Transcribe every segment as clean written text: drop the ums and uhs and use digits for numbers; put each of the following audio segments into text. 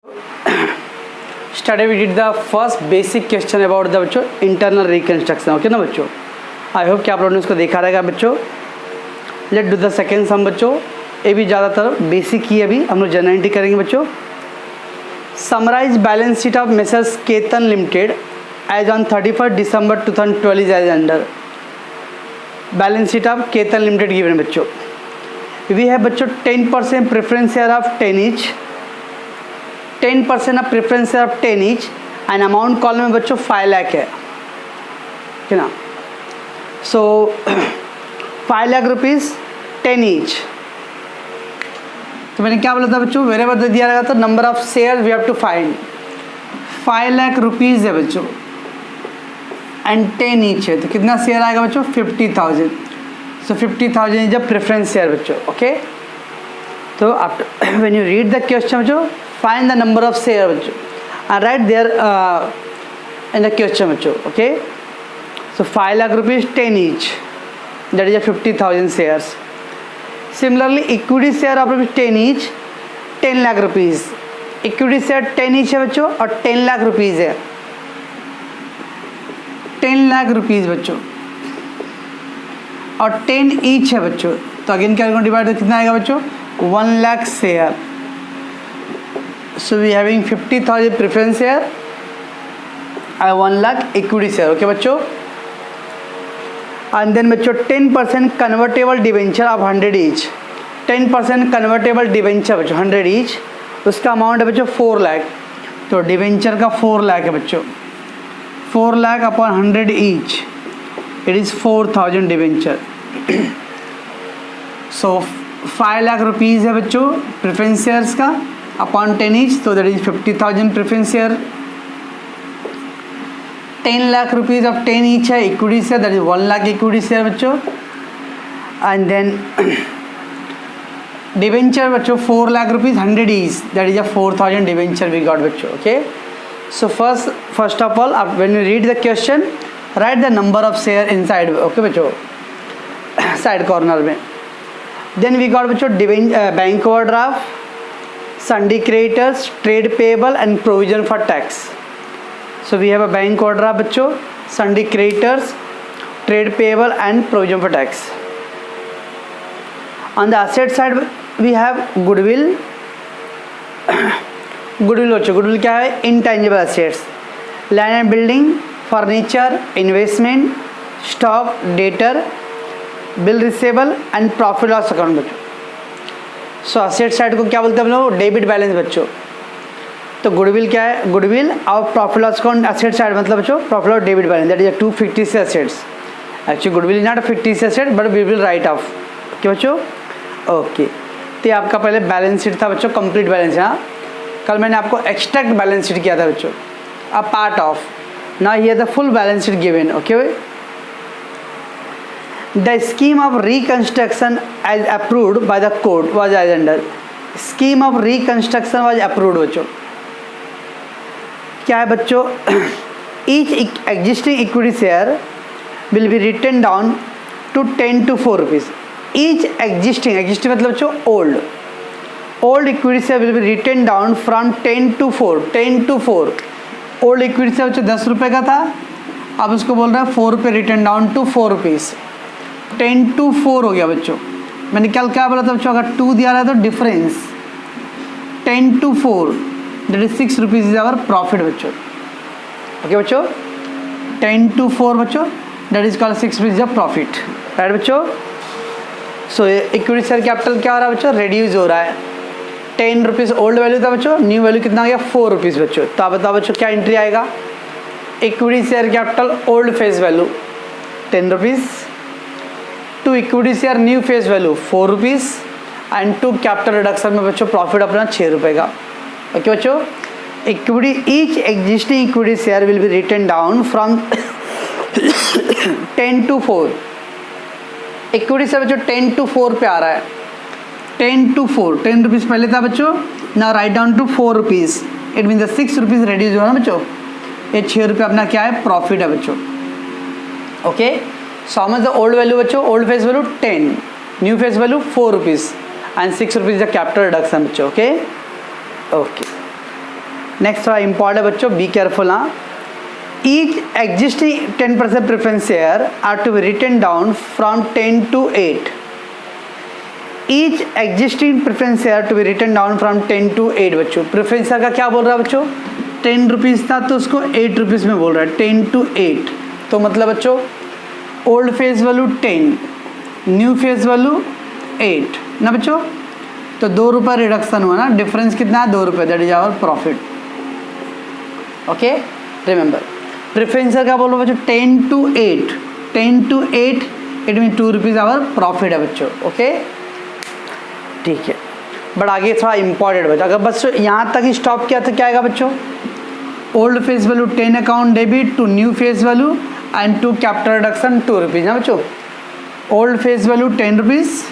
Study we did the first basic question about the बच्चों internal reconstruction. Okay ना बच्चों, I hope कि आप लोगों ने उसको देखा रहेगा बच्चों. Let do the second sum बच्चों. ये भी ज़्यादातर बेसिक ही अभी हम लोग जनरल एंट्री करेंगे बच्चों. Summarise balance sheet of Messrs Ketan Limited as on 31 December 2012 is as under. Balance sheet of Ketan Limited given बच्चों. वी है बच्चों 10% preference share of 10 each, 10% of preference share of 10 each and amount column में बच्चों 5 लाख है, ठीक ना. So 5 lakh rupees 10 each. तो मैंने क्या बोला था बच्चों, वेरिएबल दे दिया रहेगा तो number of share we have to find. 5 lakh rupees है बच्चों एंड 10 each है, तो कितना शेयर आएगा बच्चों 50,000. So 50,000 is the preference share बच्चों. ओके, तो after when you read the question बच्चों, find the number of share बच्चों and write there in the question बच्चों. Okay, so 5 lakh rupees 10 each, that is a 50,000 shares. Similarly, equity share of 10 each 10 lakh rupees. Equity share 10 each है बच्चों और 10 lakh rupees है. 10 lakh rupees बच्चों और 10 each है बच्चों. तो अगेन क्या डिवाइड कितना आएगा बच्चों 1 lakh share. So we having 50,000 preference share और 1 लाख इक्विटी शेयर. ओके बच्चों, एंड देन बच्चों 10% convertible debenture of 100 each. 10% convertible debenture बच्चों 100 each, उसका अमाउंट है बच्चों 4 लाख. तो डिवेंचर का 4 लाख है बच्चों. 4 lakh upon 100 each, it is 4,000 debenture. So 5 lakh rupees है बच्चों प्रेफरेंस शेयर्स का अपॉन 10 each, तो that is 50,000 preference share. 10 lakh rupees of 10 each है equity share, that is 1 lakh equity share बच्चों. एंड देन डिवेंचर बच्चों 4 lakh rupees 100 each, that is a 4,000 debenture we got बच्चों. Okay, so first of all when you read the question, right the number of share inside. Okay बच्चों, side corner में. Then we got बच्चों bank overdraft, सन्डी creditors, trade payable and provision for tax. So we have a bank overdraft बच्चों, sundry creditors, trade payable and provision for tax. On the asset side we have goodwill. goodwill बच्चों, goodwill क्या है intangible assets, land and building, furniture, investment, stock, debtor, bill receivable and profit loss account बच्चों. So asset side को क्या बोलते हैं हम लोग डेबिट बैलेंस बच्चों. तो गुडविल क्या है, गुडविल और profit loss account asset side मतलब बच्चों प्रॉफिट और debit balance, that is 2 fictitious assets. Actually goodwill is not a fictitious asset but we will write off. Okay बच्चों, ओके. तो ये आपका पहले बैलेंस शीट था बच्चों, कंप्लीट बैलेंस. हाँ, कल मैंने आपको एक्सट्रैक्ट बैलेंस शीट किया था बच्चों, a part of. Now here the full balance sheet given. Okay, the scheme of reconstruction as approved by the court was as under. Scheme of reconstruction was approved बच्चों. क्या है बच्चों, each existing equity share will be written down to 10 to 4 rupees. Each existing मतलब बच्चों old equity share will be written down from 10 to 4. 10 to 4 old equity share बच्चों 10 रुपये का था, अब उसको बोल रहा है 4 रुपये return down to 4 rupees. 10 to 4 हो गया बच्चों. मैंने कल क्या बोला था बच्चों, अगर 2 दिया रहा है तो difference 10 to 4, that is 6 rupees is our profit बच्चों. ओके बच्चों, 10 to 4 बच्चों, that is called 6 rupees of profit. Right बच्चों. सो इक्विटी शेयर कैपिटल क्या हो रहा है बच्चों, रिड्यूस हो रहा है. 10 rupees ओल्ड वैल्यू था बच्चों, न्यू वैल्यू कितना आ गया 4 rupees बच्चों. तो आप बताओ बच्चों क्या एंट्री आएगा. Equity share capital old face value 10 rupees, to equity share new face value 4 rupees and to capital reduction में बच्चों प्रॉफिट अपना 6 रुपये का. ओके बच्चों, equity each existing equity share will be written down from 10 to 4. Equity share बच्चों 10 to 4 पे आ रहा है. 10 to 4, 10 rupees पहले था बच्चों, now write down to 4 rupees. It mean the 6 rupees reduce हुआ ना बच्चों, ये 6 रुपये अपना क्या है प्रॉफिट है बच्चों. Okay, so how much the old value बच्चों, old face value 10, new face value 4 rupees and 6 rupees the capital reduction बच्चों. Okay, okay. नेक्स्ट थोड़ा इम्पॉर्टेंट बच्चों, बी केयरफुल। हाँ, each existing 10% preference share are to be written down from 10 to 8। Each existing preference share to be written down from 10 to 8। बच्चों preference share का क्या बोल रहा है बच्चों, 10 रुपीज़ था तो उसको 8 रुपीज़ में बोल रहा है, 10 to 8। तो मतलब बच्चों old face value 10, new face value 8 ना बच्चों, तो 2 रुपये रिडक्शन हुआ ना, डिफरेंस कितना है 2 रुपये, that is our profit. Okay remember, preference share का बोलो बच्चों 10 to 8, 10 to 8 it mean 2 rupees our profit है बच्चों। ओके ठीक है, बट आगे थोड़ा इंपॉर्टेंट बच्चों, अगर बस यहाँ तक ही स्टॉप किया तो क्या आएगा बच्चों, old face value 10 account debit to new face value and to capital reduction 2 rupees ना बच्चों। Old face value 10 rupees,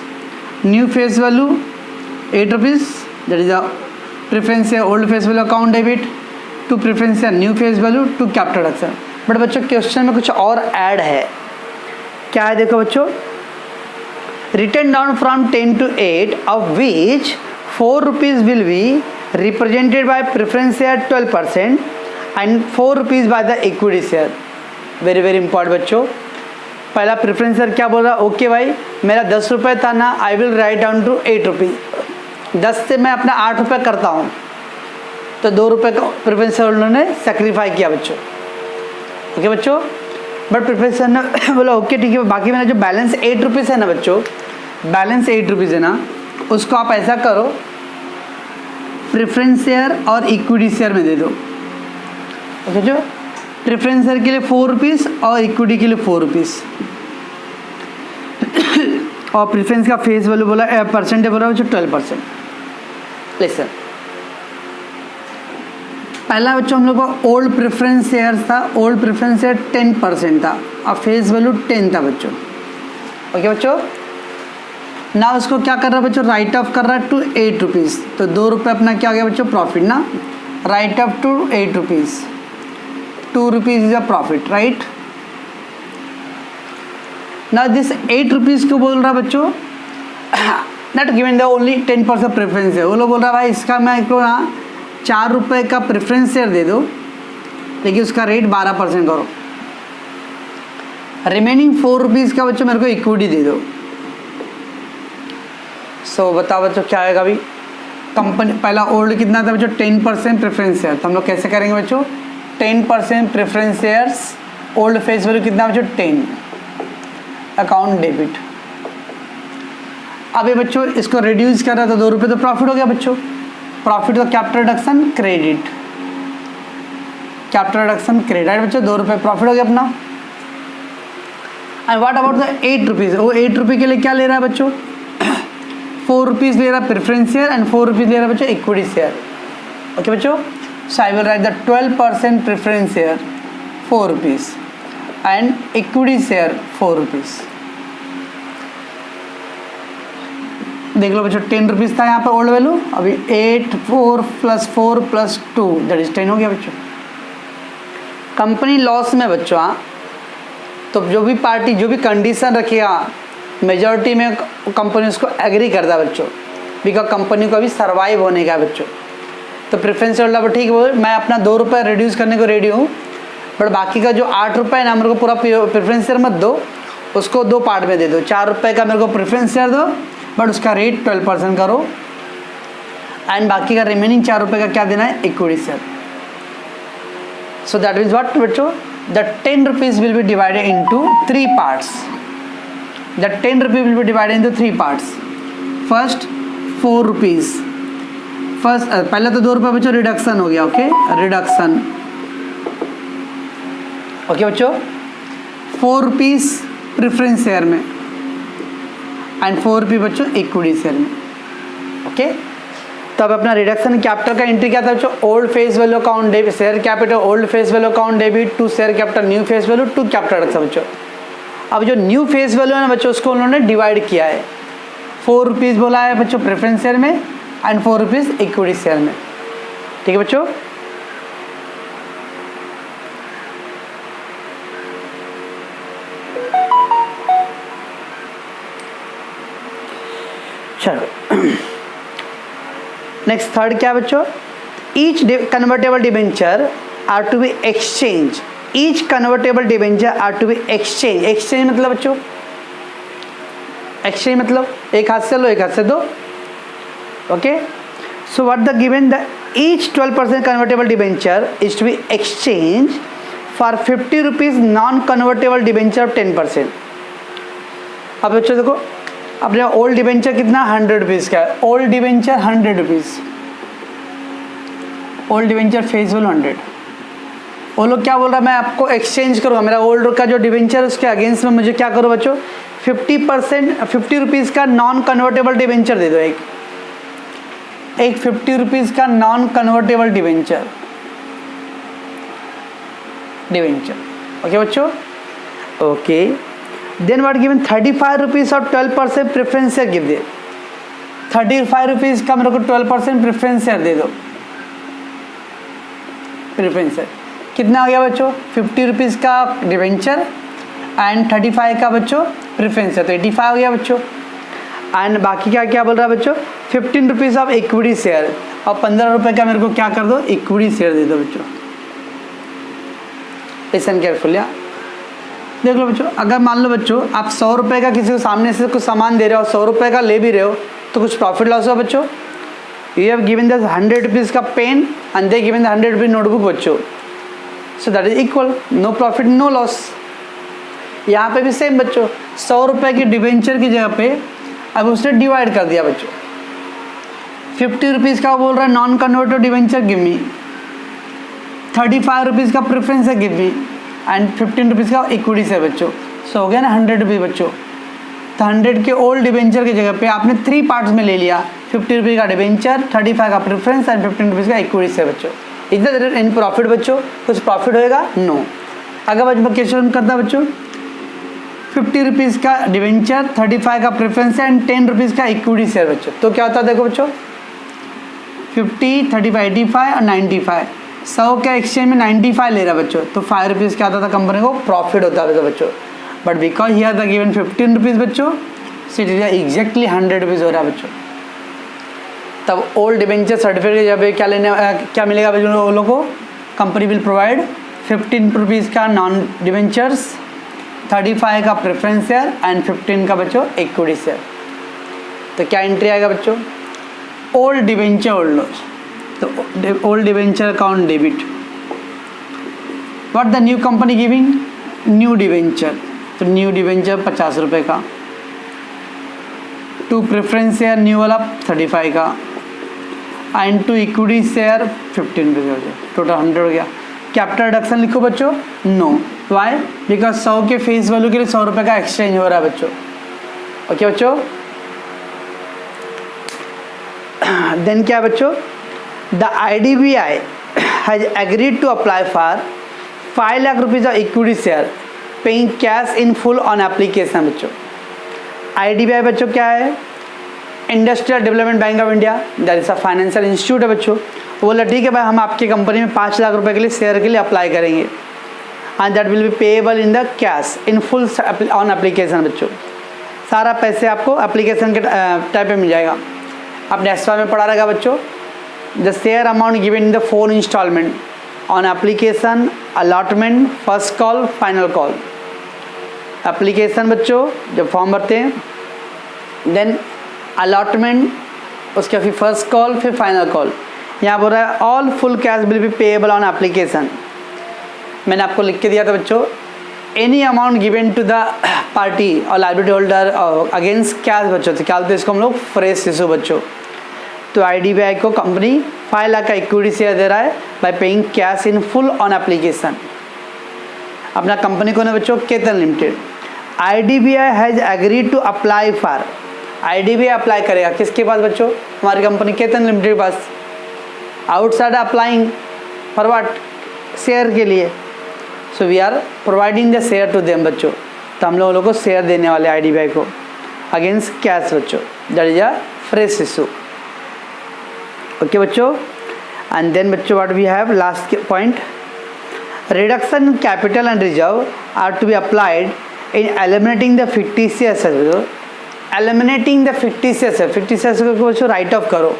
new face value 8 rupees, that is a preference है old face value account debit to preference है new face value to capital reduction. But बच्चों question में कुछ और add है, क्या है देखो बच्चों, written down from 10 to 8 of which 4 rupees will be represented by preference share 12% and 4 rupees by the equity share। Very very important बच्चों, पहला प्रेफरेंस शेयर क्या बोल रहा है, ओके भाई मेरा 10 रुपये था ना, I will write down to 8 rupees, 10 से मैं अपना 8 रुपये करता हूँ, तो 2 रुपये का प्रेफरेंस शेयर उन्होंने सेक्रीफाई किया बच्चों। ओके बच्चों, बट प्रेफरेंस शेयर ने बोला ओके ठीक है, बाकी मेरा जो बैलेंस 8 रुपीज़ है ना बच्चों, बैलेंस 8 रुपीज़ है ना, उसको आप ऐसा करो प्रेफरेंस शेयर और इक्विटी शेयर में दे दो। ओके जो प्रेफरेंस शेयर के लिए 4 रुपीज़ और इक्विटी के लिए 4 रुपीज़, और प्रेफरेंस का फेस वैल्यू बोला परसेंटेज बोला बच्चों 12%। लिसन, पहला बच्चों हम लोग को ओल्ड प्रेफरेंस शेयर था, ओल्ड प्रेफरेंस शेयर 10% था और फेस वैल्यू 10 था बच्चों। ओके बच्चों, ना उसको क्या कर रहा है बच्चों, राइट ऑफ कर रहा है टू 8 रुपीज़, तो 2 रुपये अपना क्या हो गया बच्चों, प्रॉफिट ना, write off to 8 rupees, 2 rupees is a profit, right. ना दिस 8 रुपीज़ को बोल रहा बच्चों not given the only 10% preference है, वो लोग बोल रहा भाई इसका मैं को ना 4 रुपये का प्रेफरेंस शेयर दे दो, लेकिन उसका रेट 12% करो, रिमेनिंग 4 रुपीज़ का बच्चों मेरे को इक्विटी दे दो। सो बताओ बच्चों क्या आएगा अभी, कंपनी पहला ओल्ड कितना था बच्चों 10% प्रेफरेंस शेयर, तो हम लोग कैसे करेंगे बच्चों, 10% preference shares, old face value कितना बच्चों 10, अकाउंट डेबिट। अभी बच्चों इसको रिड्यूस कर रहा है तो 2 रुपये तो प्रॉफिट हो गया बच्चों, प्रॉफिट तो capital reduction credit, capital reduction credit बच्चों, 2 रुपये प्रॉफिट हो गया अपना। And what about the 8 rupees, वो 8 रुपये के लिए क्या ले रहा है बच्चों, 4 रुपीज़ ले रहा है प्रेफरेंस शेयर एंड 4 रुपीज़ ले रहा है बच्चों इक्विटी शेयर। ओके बच्चों, so I will write the 12% preference share 4 rupees and equity share 4 rupees. देख लो बच्चों 10 रुपीज़ था यहाँ पर ओल्ड वैल्यू, अभी 8 4 + 4 + 2 दैट इज 10 हो गया बच्चों। कंपनी लॉस में बच्चों, हाँ, तो जो भी पार्टी जो भी कंडीशन रखेगा मेजॉरिटी में कंपनी उसको एग्री करता है बच्चों, बिकॉज कंपनी को अभी सर्वाइव होने का है बच्चों। तो प्रेफरेंस होल्डर पर ठीक है, मैं अपना 2 रुपये रिड्यूस करने को रेडी हूँ, बट बाकी का जो 8 रुपये ना मेरे को पूरा प्रेफरेंस शेयर मत दो, उसको 2 पार्ट में दे दो, 4 रुपये का मेरे को प्रेफरेंस शेयर दो, बट उसका रेट 12% करो, एंड बाकी का रिमेनिंग 4 रुपये का क्या देना है, equity share. So that is what बच्चों, the 10 rupees will be divided into 3 parts. The 10 rupees will be divided into 3 parts. First 4 rupees. First पहले तो 2 रुपये बच्चों रिडक्शन हो गया, ओके रिडक्शन, ओके बच्चों 4 रुपीज़ प्रेफरेंस शेयर में एंड 4 रुपये बच्चों इक्विटी शेयर में। ओके, तो अब अपना रिडक्शन कैपिटल का एंट्री क्या था बच्चों, old face value account debit, share capital old face value account debit to share capital new face value to capital reduction बच्चों। अब जो न्यू फेस वैल्यू है ना बच्चों, उसको उन्होंने डिवाइड किया है, 4 रुपीज़ बोला है बच्चों प्रेफरेंस शेयर में एंड 4 रुपीज़ इक्विटी शेयर में। ठीक है बच्चों, चलो नेक्स्ट थर्ड क्या बच्चों, each convertible debenture are to be exchanged, each convertible debenture are to be exchanged. exchange मतलब बच्चों, exchange मतलब एक हाथ से लो एक हाथ से दो. okay, so what the given, the each 12% convertible debenture is to be exchanged for 50 rupees non convertible debenture of 10%. अब बच्चों देखो, अपने ओल्ड डिबेंचर कितना 100 रुपीज़ का है, old debenture 100 rupees, old debenture face value 100. वो लोग क्या बोल रहा है, मैं आपको एक्सचेंज करूँगा, मेरा ओल्ड का जो डिबेंचर उसके अगेंस्ट में मुझे क्या करो बच्चों, 50 रुपीज़ का नॉन कन्वर्टेबल डिबेंचर दे दो. एक 50 रुपीज़ का नॉन कन्वर्टेबल डिबेंचर. ओके बच्चों, okay. Then what given, 35 rupees और 12% preference share give they. 35 rupees का मेरे को 12% प्रेफरेंस शेयर दे दो. प्रेफरेंस शेयर कितना हो गया बच्चों, 50 रुपीज़ का डिबेंचर एंड 35 का बच्चों प्रेफरेंस शेयर, तो 85 हो गया बच्चों. एंड बाकी क्या क्या बोल रहा है बच्चों, 15 रुपीज़ ऑफ इक्विटी शेयर और 15 रुपये का मेरे को क्या कर दो, इक्विटी शेयर दे दो बच्चों. लिसन केयरफुल या देख लो बच्चों, अगर मान लो बच्चों आप 100 रुपये का किसी को सामने से कुछ सामान दे रहे हो, 100 रुपये का ले भी रहे हो, तो कुछ प्रॉफिट लॉस हो बच्चों. You have given the 100 rupees का pen and they given the 100 rupees notebook बच्चों, so that is equal, no profit no loss. यहाँ पे भी सेम बच्चों, 100 रुपये की डिबेंचर की जगह पे अब उसने डिवाइड कर दिया बच्चों. 50 रुपीज़ का बोल रहा है non converted debenture give me, 35 rupees का प्रेफरेंस है गिव मी, एंड 15 रुपीज़ का इक्विटी से बच्चों. सो हो गया ना 100 रुपीज़ बच्चों. तो 100 के ओल्ड डिबेंचर की जगह पे आपने 3 पार्ट्स में ले लिया, 50 रुपीज़ का डिबेंचर, 35 का प्रेफरेंस एंड 15 रुपीज़ का इक्विटी से बच्चों. इधर इन प्रॉफिट बच्चों, कुछ प्रॉफिट होएगा नो. अगर बच्चों क्वेश्चन करता बच्चों, 50 रुपीज़ का डिबेंचर, 35 का प्रेफरेंस एंड 10 रुपीज़ का इक्विटी शेयर बच्चों, तो क्या होता है देखो बच्चों, 50, 35, 85 और 95. 100 के एक्सचेंज में 95 ले रहा बच्चों, तो 5 रुपीज़ क्या आता था कंपनी को प्रॉफिट होता था बच्चों. But because here the given 15 rupees बच्चों, so it is exactly 100 rupees हो रहा है बच्चों. तब ओल्ड डिबेंचर सर्टिफिकेट जब क्या लेने क्या मिलेगा बच्चों वो लोगों को, कंपनी विल प्रोवाइड 15 रुपीज़ का नॉन डिबेंचर्स, 35 का प्रेफरेंस शेयर एंड 15 का बच्चों इक्विटी शेयर. तो क्या एंट्री आएगा बच्चों, ओल्ड डिबेंचर ओल्ड लॉस, तो old debenture account debit. What the new company giving, new debenture, तो न्यू डिबेंचर 50 रुपये का, 2 प्रेफरेंस शेयर न्यू वाला 35 का एंड 2 इक्विटी शेयर 15 रुपये हो गया, टोटल 100 हो गया. कैपिटल रिडक्शन लिखो बच्चों, नो. वाई, बिकॉज 100 के फेस वैल्यू के लिए 100 रुपये का एक्सचेंज हो रहा है बच्चों. ओके बच्चों, देन क्या बच्चों, the IDBI has agreed to apply for 5 lakh rupees of equity share paying cash in full on application बच्चों. IDBI बच्चों क्या है, Industrial Development Bank of India, that is a financial institute है बच्चों. बोला ठीक है भाई, हम आपकी कंपनी में 5 लाख रुपए के लिए शेयर के लिए अप्लाई करेंगे and that will be payable in the cash in full on application बच्चों. सारा पैसे आपको एप्लीकेशन के टाइप पे मिल जाएगा. आपने एस में पढ़ा रहेगा बच्चों, the share amount given in the 4 instalment on application, allotment, first call, final call. Application बच्चों जब फॉर्म भरते हैं, देन अलॉटमेंट, उसके फिर फर्स्ट कॉल, फिर फाइनल कॉल. यहाँ बोल रहा है all full cash will be payable on application. मैंने आपको लिख के दिया था बच्चों, any amount given to the party और लाइबिलिटी होल्डर अगेंस्ट कैश बच्चों, तो क्या बोलते हैं इसको हम लोग, फ्रेश इशू बच्चों. तो IDBI को कंपनी 5 लाख का इक्विटी शेयर दे रहा है by paying cash in full on application. अपना कंपनी को ना बच्चों, Ketan Limited. IDBI has agreed to apply for, IDBI apply करेगा किसके पास बच्चों, हमारी कंपनी केतन लिमिटेड के पास. Outside applying for what, share के लिए. So we are providing the share to them बच्चों, तो हम लोगों को शेयर देने वाले IDBI को अगेंस्ट कैश बच्चों, that is a fresh issue. Okay बच्चों, एंड देन बच्चों what we have last point, reduction in capital and reserve are to be applied in eliminating the fictitious. Eliminating the fictitious को बच्चों right of करो.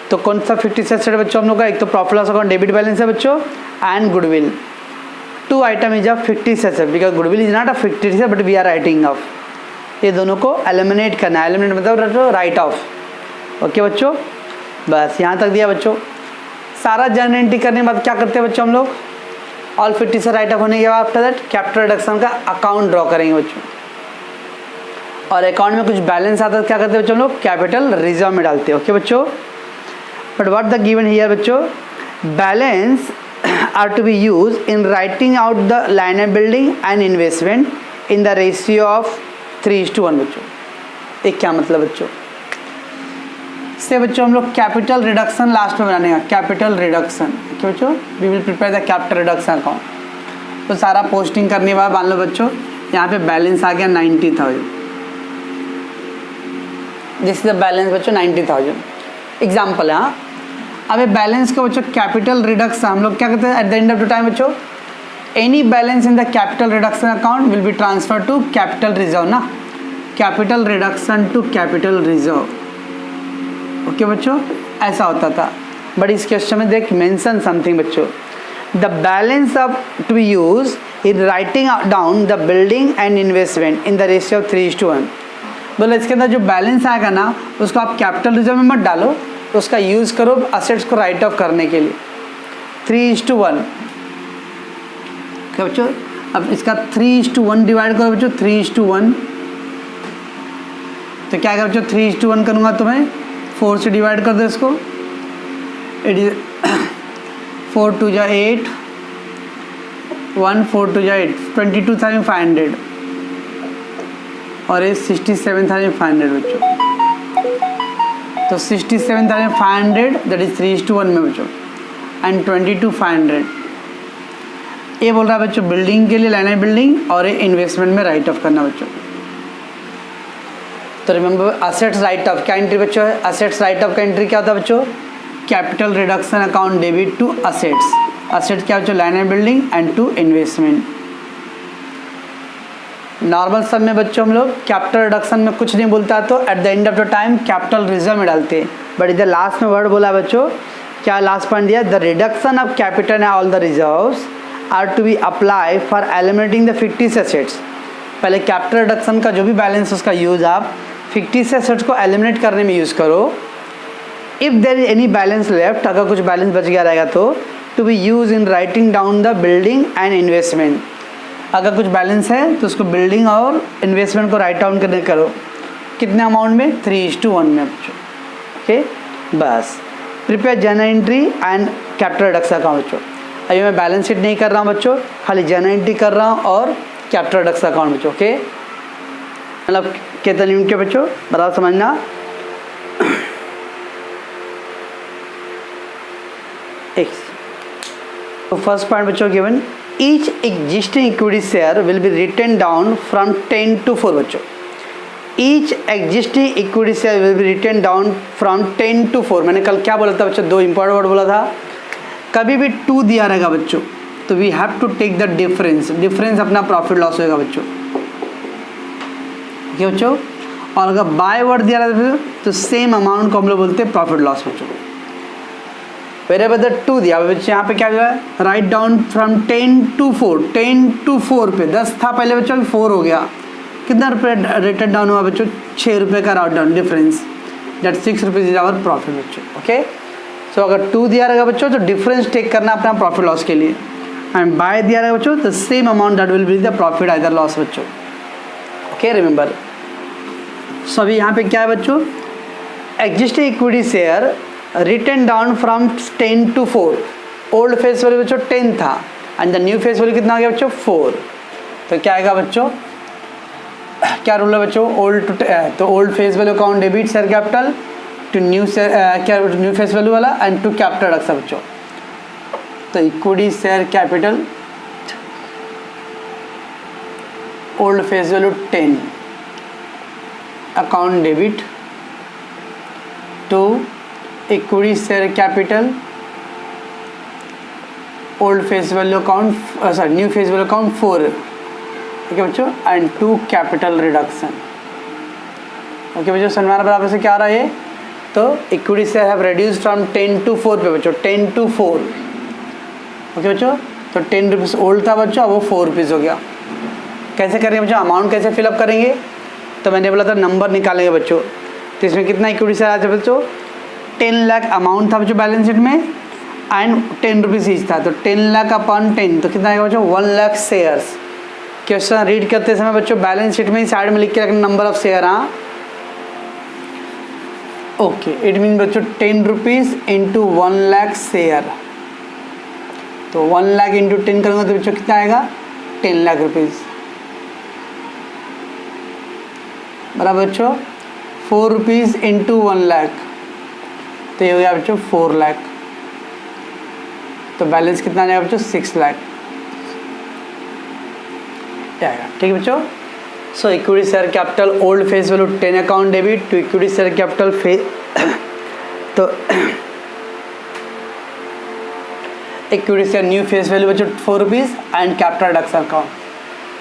तो कौन सा फिक्टिस asset है बच्चों हम लोग का? एक तो profit loss account debit balance है बच्चों, and goodwill. Two item is a fictitious asset because goodwill is not a fictitious asset but we are writing off. ये दोनों को एलिमिनेट करना है. एलिमिनेट मतलब राइट ऑफ. ओके बच्चों, बस यहाँ तक दिया बच्चों. सारा जर्नल एंट्री करने के बाद क्या करते हैं बच्चों हम लोग? ऑल फिक्टिस से राइट ऑफ होने के बाद आफ्टर दैट कैपिटल रिडक्शन का अकाउंट ड्रॉ करेंगे बच्चों. और अकाउंट में कुछ बैलेंस आता है क्या करते हैं बच्चों हम लोग? कैपिटल रिजर्व में डालते हैं. ओके बच्चों, but what the given here बच्चों? Balance are to be use in writing out the liability and investment in the ratio of 3:1 बच्चों. एक क्या मतलब बच्चों? से बच्चों हम लोग कैपिटल रिडक्शन लास्ट में बनाने का. Capital reduction. ओके बच्चों, we will prepare the capital reduction account. तो सारा पोस्टिंग करने के बाद मान लो बच्चों यहाँ पे बैलेंस आ गया 90,000. दिस इज द बैलेंस बच्चों 90,000. एग्जाम्पल है. हाँ, अब ये बैलेंस को बच्चों कैपिटल रिडक्शन हम लोग क्या करते हैं at the end of the time बच्चों? Any balance in the capital reduction account will be transfer to capital reserve ना. Capital reduction to capital reserve. Okay बच्चों, ऐसा होता था. बट इस क्वेश्चन में देख मेंशन समथिंग बच्चों. The balance of to be use in writing down the building and investment in the ratio of 3:1. बोलो इसके अंदर जो बैलेंस आएगा ना उसको आप कैपिटल रिजर्व में मत डालो, उसका यूज करो असेट्स को राइट ऑफ करने के लिए. 3:1. क्या बच्चों? अब इसका 3:1 डिवाइड करो बच्चों. 3:1 तो क्या आएगा बच्चों? 3:1 करूँगा तो मैं 4 से डिवाइड कर दो इसको. इट इज 4 2 जा 8, 1 4 2 जा 8, 22,500 और ये 67,500 बच्चों. तो 67,500 दैट इज 3:1 में बच्चों, एंड 22,500 ये बोल रहा है बच्चों बिल्डिंग के लिए लाना है बिल्डिंग, और ये इन्वेस्टमेंट में राइट ऑफ करना बच्चों. तो रिमेंबर असेट्स राइट ऑफ क्या एंट्री बच्चों है? असेट्स राइट ऑफ का एंट्री क्या होता है बच्चों? Capital reduction account debit to assets. Assets क्या बच्चों? Land and building, and to investment. Normal सब में बच्चों हम लोग कैपिटल रिडक्शन में कुछ नहीं बोलता तो eight the end of the time capital reserve में डालते हैं. बट इधर लास्ट में वर्ड बोला बच्चों, क्या लास्ट पॉइंट दिया? The reduction of capital and all the reserves are to be apply for eliminating the fictitious assets. पहले कैपिटल रिडक्शन का जो भी बैलेंस उसका यूज आप फिक्टिस एसेट्स को एलिमिनेट करने में यूज़ करो. If there is any balance left, अगर कुछ बैलेंस बच गया रहेगा तो to be use in writing down the building and investment. अगर कुछ बैलेंस है तो उसको बिल्डिंग और इन्वेस्टमेंट को राइट डाउन करने करो. कितने अमाउंट में? 3:1 में बच्चों. ओके, बस prepare journal entry and capital reduction account बच्चों. अभी मैं बैलेंस शीट नहीं कर रहा हूँ बच्चों, खाली जर्नल एंट्री कर रहा हूँ और कैपिटल रिडक्शन अकाउंट बच्चों. ओके, मतलब कितने यूनिट के बच्चों बराबर समझना. तो फर्स्ट पॉइंट बच्चों given each existing equity share will be written down from 10 to 4 बच्चों. Each existing equity share will be written down from 10 to 4. मैंने कल क्या बोला था बच्चों? 2 इंपॉर्टेंट वर्ड बोला था. कभी भी 2 दिया रहेगा बच्चों तो we have to take the difference. Difference अपना प्रॉफिट लॉस होगा बच्चों. क्या बच्चों? और अगर बाय वर्ड दिया रहता है तो सेम अमाउंट को हम लोग बोलते हैं प्रॉफिट लॉस बच्चों. वेरे बदर 2 दिया बच्चों, यहाँ पे क्या हुआ है? Write down from 10 to 4. 10 to 4 पे 10 था पहले बच्चों, 4 हो गया. कितना रुपये रेटेड डाउन हुआ बच्चों? 6 रुपये का राउट down difference. That 6 rupees is our profit बच्चों. ओके, सो अगर 2 दिया रहेगा बच्चों तो डिफरेंस टेक करना अपना प्रॉफिट लॉस के लिए. एंड बाय दिया रहेगा बच्चों तो same amount that will be the profit either loss बच्चों. Okay, remember. सो अभी यहाँ पे क्या है बच्चों? Existing equity share written down from 10 to 4. Old face value बच्चों 10 था and the new face value कितना आ गया बच्चों? 4. तो क्या आएगा बच्चों? क्या रूल है बच्चों? ओल्ड टू तो old face value account debit share capital to new क्या न्यू फेस वैल्यू वाला एंड टू कैपिटल रखा बच्चों. तो equity share capital old face value 10 account debit to equity share capital old face value account sorry new face value account 4. ठीक है बच्चों, and to capital reduction. Okay बच्चों, सनमान बराबर से क्या आ रहा है? तो equity share have reduce from 10 to 4 पे बच्चों, 10 to 4। ओके बच्चों, तो 10 रुपीज़ ओल्ड था बच्चों, अब वो 4 रुपीज़ हो गया। कैसे करेंगे बच्चों, अमाउंट कैसे फिलअप करेंगे? तो मैंने बोला था नंबर निकालेंगे बच्चों। तो इसमें कितना इक्विटी शेयर आता है बच्चों? 10 लाख अमाउंट था बच्चों बैलेंस शीट में एंड 10 रुपीज़ ईच था, तो 10 लाख अपॉन 10 तो कितना आएगा बच्चों? 1 लाख शेयर्स। क्वेश्चन रीड करते समय बच्चों बैलेंस शीट में ही साइड में लिख के रखना नंबर ऑफ शेयर। हाँ ओके, इट मीन बच्चों 10 रुपीज़ इंटू 1 लाख शेयर, तो 1 लाख इंटू 10 करूँगा तो बच्चों कितना आएगा? 10 लाख रुपीज़ बराबर बच्चों 4 रुपीज़ इंटू 1 लाख, तो ये हो गया बच्चों 4 लाख। तो बैलेंस कितना आएगा बच्चों? 6 लाख आएगा। ठीक है बच्चों। So equity share capital old face value 10 account debit to equity share capital तो equity share new face value बच्चों 4 rupees and capital reduction account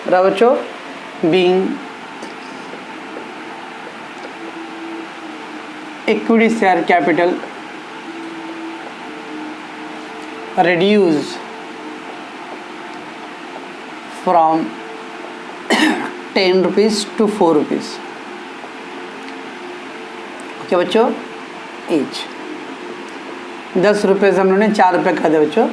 बराबर बच्चों being equity share capital reduced from 10 rupees to 4 rupees। Okay बच्चों, H 10 रुपये से हम लोगों ने 4 रुपये कर दिया बच्चों।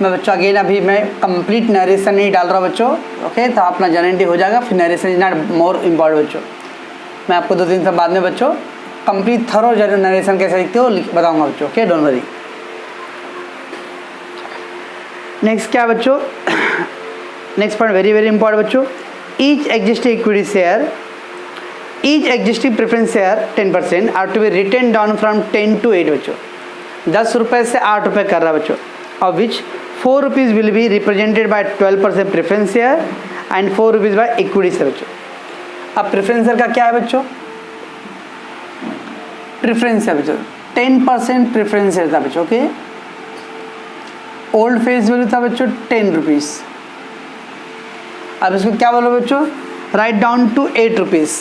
मैं बच्चों अगेन अभी मैं कंप्लीट नरेशन नहीं डाल रहा बच्चों। ओके, तो अपना जनरेटिव हो जाएगा, फिर narration is not more important बच्चों। मैं आपको 2-3 साल बाद में बच्चों कंप्लीट थरो नरेशन कैसे लिखते हो बताऊंगा बच्चों। Okay, don't worry. नेक्स्ट क्या बच्चों, next point very very important बच्चों। Each existing equity share, each existing preference share 10% are to be written down from 10 to 8 बच्चों। 10 रुपये से 8 रुपये कर रहा है बच्चों, of which 4 rupees will be represented by 12% preference share and 4 rupees bye equity share बच्चों। अब प्रेफरेंस शेयर का क्या है बच्चों? प्रेफरेंस है बच्चों 10% प्रेफरेंस शेयर था बच्चों। ओके, ओल्ड फेस वैल्यू था बच्चों 10 रुपीज़। अब इसको क्या बोलो बच्चों? Write down to 8 rupees,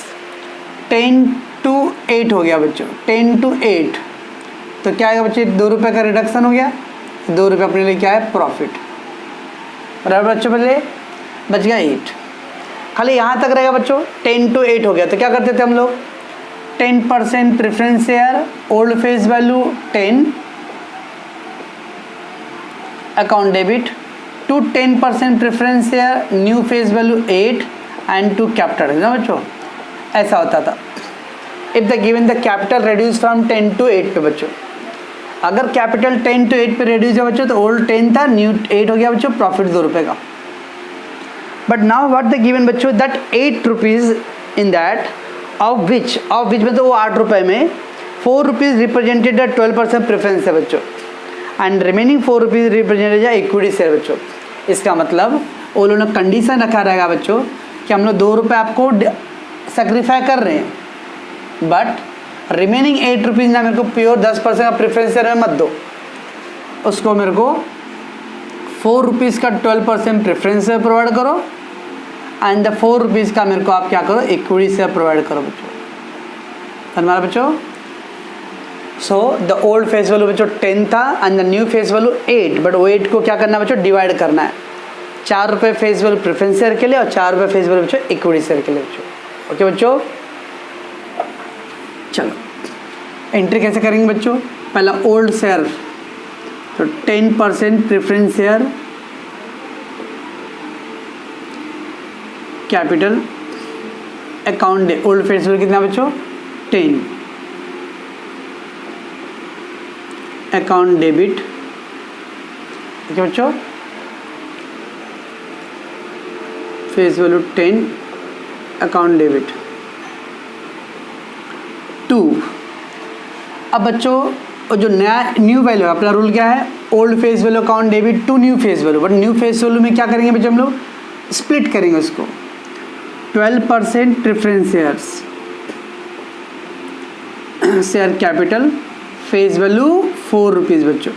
10 to 8 हो गया बच्चों, 10 to 8 तो क्या आएगा बच्चों? 2 रुपये का रिडक्शन हो गया, 2 रुपये अपने लिए क्या है? प्रॉफिट बराबर बच्चों। पहले बच गया 8, खाली यहाँ तक रहेगा बच्चों। 10 to 8 हो गया तो क्या करते थे हम लोग? 10% preference share old face value 10 account debit to 10% preference share new face value 8 and to capital ना बच्चों, ऐसा होता था। If the given the capital reduce from 10 to 8 पे बच्चों, अगर कैपिटल 10 to 8 पे रिड्यूस है बच्चों तो ओल्ड 10 था, न्यू 8 हो गया बच्चों, प्रॉफिट 2 रुपये का। But now what the given बच्चों, that 8 rupees in that of which में तो वो 8 रुपये में 4 रुपीज़ रिप्रेजेंटेड 12% प्रेफरेंस है बच्चों and remaining 4 rupees represented equity share बच्चों। इसका मतलब वो लोगों ने कंडीशन रखा रहेगा बच्चों कि हम लोग 2 रुपये आपको सेक्रीफाई कर रहे हैं, बट रिमेनिंग 8 रुपीज़ ना मेरे को प्योर 10% का प्रेफरेंस शेयर में मत दो, उसको मेरे को 4 रुपीज़ का 12% प्रेफरेंस शेयर प्रोवाइड करो एंड द 4 रुपीज़ का मेरे को आप क्या करो? इक्विटी शेयर प्रोवाइड करो बच्चों। हमारा बच्चों so the old face value बच्चों 10 था and the new face value 8, but वो 8 को क्या करना है बच्चों? डिवाइड करना है। 4 रुपये फेस वैल्यू प्रेफरेंस शेयर के लिए और 4 रुपये फेस वैल्यू बच्चों इक्विटी शेयर के लिए बच्चों। ओके बच्चों, चलो एंट्री कैसे करेंगे बच्चों? पहला ओल्ड शेयर, तो 10% preference share capital account old face value कितना बच्चों? 10 अकाउंट डेबिट। ठीक है बच्चों, फेस वैल्यू 10 अकाउंट डेबिट 2। अब बच्चों जो नया न्यू वैल्यू है, अपना रूल क्या है? Old face value account debit to new face value. But new face value में क्या करेंगे बच्चों? हम लोग स्प्लिट करेंगे उसको। 12% preference shares share capital face value 4 rupees बच्चों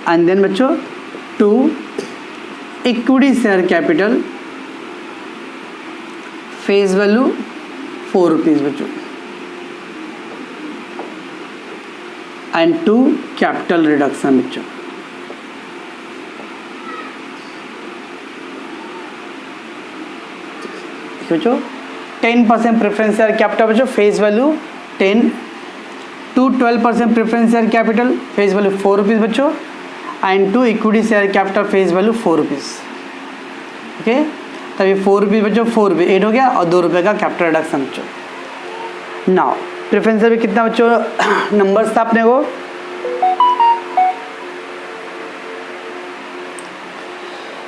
एंड देन बच्चों 2 equity share capital face value 4 rupees बच्चों। एंड 2 कैपिटल रिडक्शन बच्चों। बच्चों 10% प्रेफरेंस शेयर कैपिटल बच्चों face value 10 to 12% preference share capital face value 4 rupees बच्चों and 2 equity share capital face value 4 rupees. Okay, तभी 4 rupees बच्चों 4 रुपये 8 हो गया और 2 रुपये का कैपिटल रिडक्शन बच्चों। नाउ प्रेफरेंस शेयर में कितना बच्चों नंबर्स था अपने को,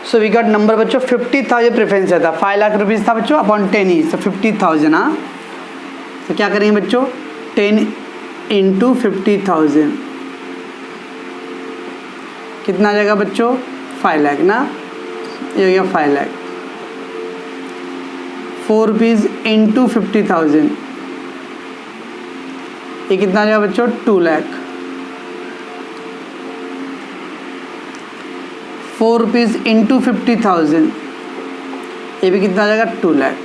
सो वी गॉट नंबर बच्चों 50,000 प्रेफरेंस शेयर था, 5 लाख रुपीज़ था बच्चों अपॉन 10 ईच, तो 50,000। हाँ, तो क्या करेंगे बच्चों 10 इंटू 50,000 कितना आ जाएगा बच्चों 5 लाख ना, ये हो गया 5 लाख। 4 रुपीज़ इंटू 50,000 ये कितना आ जाएगा बच्चों 2 लाख। 4 रुपीज़ इंटू 50,000 ये भी कितना आ जाएगा 2 लाख।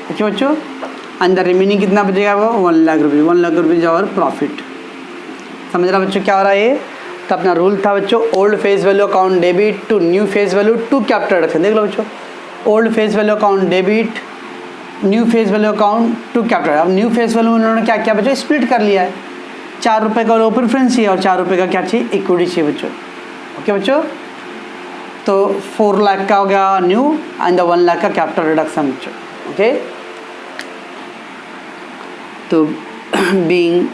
अच्छा बच्चों, अंदर रिमेनिंग कितना बचेगा वो 1 लाख रुपीज़, 1 लाख रुपीज़ और प्रॉफिट। समझ रहा बच्चों क्या हो रहा है ये, तो अपना रूल था बच्चों old face value account debit to new face value to capital reduction. देख लो बच्चों, old face value account debit, new face value account to capital. अब न्यू फेस वैल्यू उन्होंने क्या किया बच्चों स्प्लिट कर लिया है, 4 रुपये का लो प्रेफरेंस चाहिए और 4 रुपये का क्या चाहिए इक्विटी चाहिए बच्चों। ओके बच्चों, तो 4 लाख का हो गया न्यू एंड 1 लाख का कैपिटल रिडक्शन बच्चों। ओके, तो being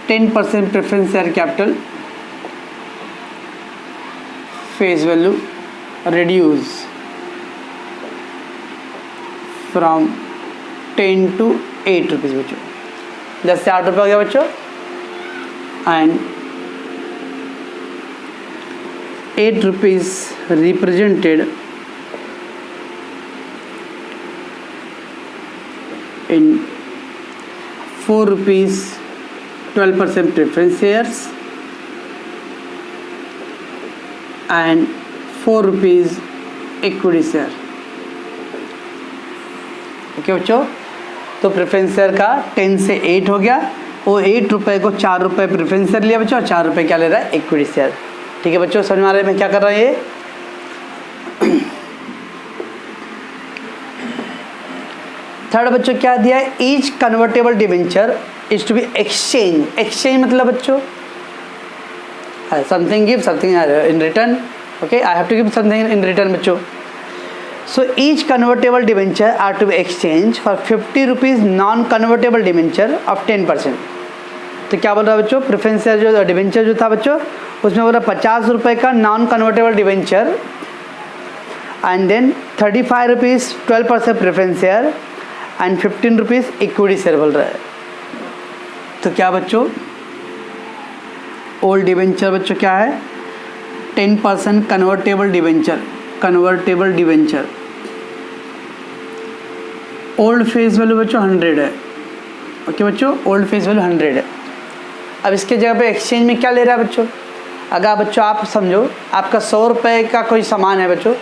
10% preference share capital face value reduce from 10 to 8 rupees बच्चों, 10 से 8 रुपये हो गया बच्चों and 8 rupees represented in 4 rupees 12% preference shares and 4 rupees equity share. Okay बच्चों, तो प्रेफरेंस शेयर का 10 से 8 हो गया, वो 8 रुपये को 4 रुपये प्रेफरेंस शेयर लिया बच्चों और 4 रुपये क्या ले रहा है इक्विटी शेयर। ठीक है बच्चों, समझ में आ रहा है मैं क्या कर रहा है ये। थर्ड बच्चों क्या दिया है, each convertible debenture is to be exchange. Exchange मतलब बच्चों something give something in return. Okay, I have to give something in return बच्चों। So each convertible debenture are to be exchanged for 50 rupees non-convertible debenture of 10%। तो क्या बोल रहा है बच्चों, preference share जो डिवेंचर जो था बच्चों उसमें बोल रहा 50 रुपये का non convertible debenture and then 35 rupees 12% preference share and 15 rupees equity share बोल रहा है। तो क्या बच्चों ओल्ड डिवेंचर बच्चों क्या है 10% convertible debenture, convertible debenture old face value बच्चों 100 है। ओके बच्चों, ओल्ड फेस वैल्यू 100 है। अब इसके जगह पे एक्सचेंज में क्या ले रहा है बच्चों, अगर बच्चों आप समझो आपका 100 रुपये का कोई सामान है बच्चों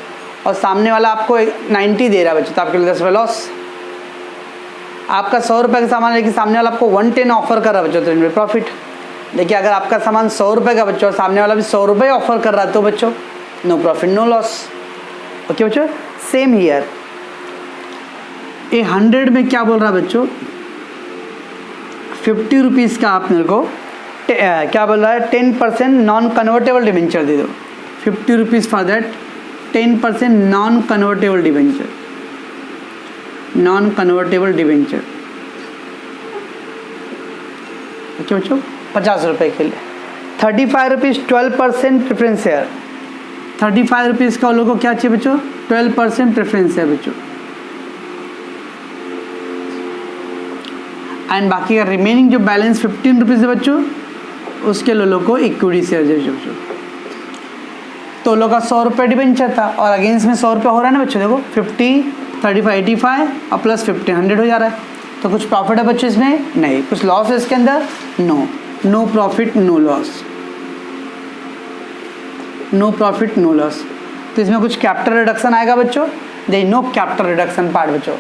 और सामने वाला आपको 90 दे रहा है बच्चों, तो आपके लिए 10 रुपये लॉस। आपका 100 रुपये का सामान लेकिन सामने वाला आपको 110 ऑफर कर रहा है बच्चों, तो इनमें प्रॉफिट। देखिए अगर आपका सामान 100 रुपये का बच्चों सामने वाला भी 100 रुपये ऑफर कर रहा है तो बच्चों no profit no loss. Okay बच्चों, सेम हियर ये 100 में क्या बोल रहा है बच्चों 50 रुपीज़ का आप मेरे को क्या बोल रहा है 10% नॉन कन्वर्टेबल डिवेंचर दे दो। 50 rupees for that 10% non convertible debenture, non convertible debenture. Okay बच्चों, 50 रुपये के लिए 35 रुपीज़ 12% प्रेफरेंस शेयर। 35 रुपीज़ का लोगों को क्या चाहिए बच्चों 12% प्रेफरेंस शेयर बच्चों एंड बाकी का रिमेनिंग जो बैलेंस 15 रुपीज़ है बच्चों उसके लोगों को इक्विटी शेयर दे बच्चों। तो लोगों का 100 रुपये डिवेंचर था और अगेंस्ट में 100 रुपये हो रहा है ना बच्चों, देखो 50 35 85 और प्लस 50 100 हो जा रहा है। तो कुछ प्रॉफिट है बच्चों इसमें नहीं, कुछ लॉस है इसके अंदर no, no profit no loss, no profit no loss. तो इसमें कुछ कैपिटल रिडक्शन आएगा बच्चों, they no capital reduction part बच्चों।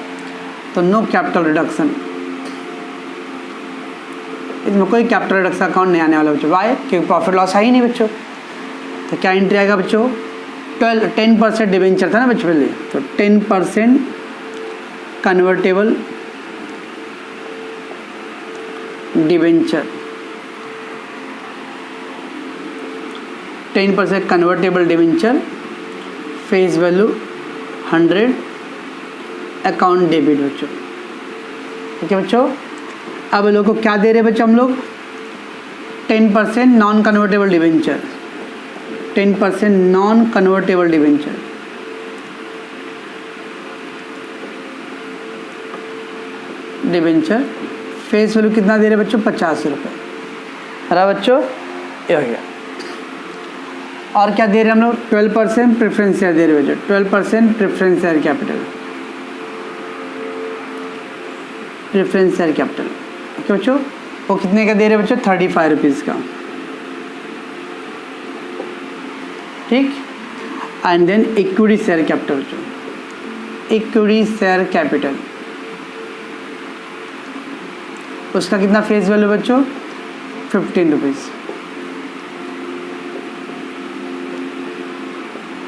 तो नो कैपिटल रिडक्शन, इसमें कोई कैपिटल रिडक्शन अकाउंट नहीं आने वाला बच्चों। वाई? क्योंकि प्रॉफिट लॉस है ही नहीं बच्चों। तो क्या एंट्री आएगा बच्चों? 10% डिवेंचर था ना बच्चों पहले, तो 10% convertible debenture, 10% convertible debenture, face value 100, account debit बच्चों। ठीक है बच्चों। अब लोगों को क्या दे रहे हैं बच्चों हम लोग? 10% non convertible debenture, 10% non convertible debenture, debenture face value कितना दे रहे हैं बच्चों? 50 रुपये। अरे बच्चों ये हो गया। और क्या दे रहे हैं हम लोग? 12% प्रेफरेंस शेयर दे रहे हैं बच्चों, 12% preference share capital, preference share capital. Okay बच्चों, वो कितने का दे रहे हैं बच्चों? 35 रुपीज़ का। ठीक। And then equity share capital बच्चों, इक्विटी शेयर कैपिटल, उसका कितना फेस वैल्यू बच्चों? 15 रुपीज़।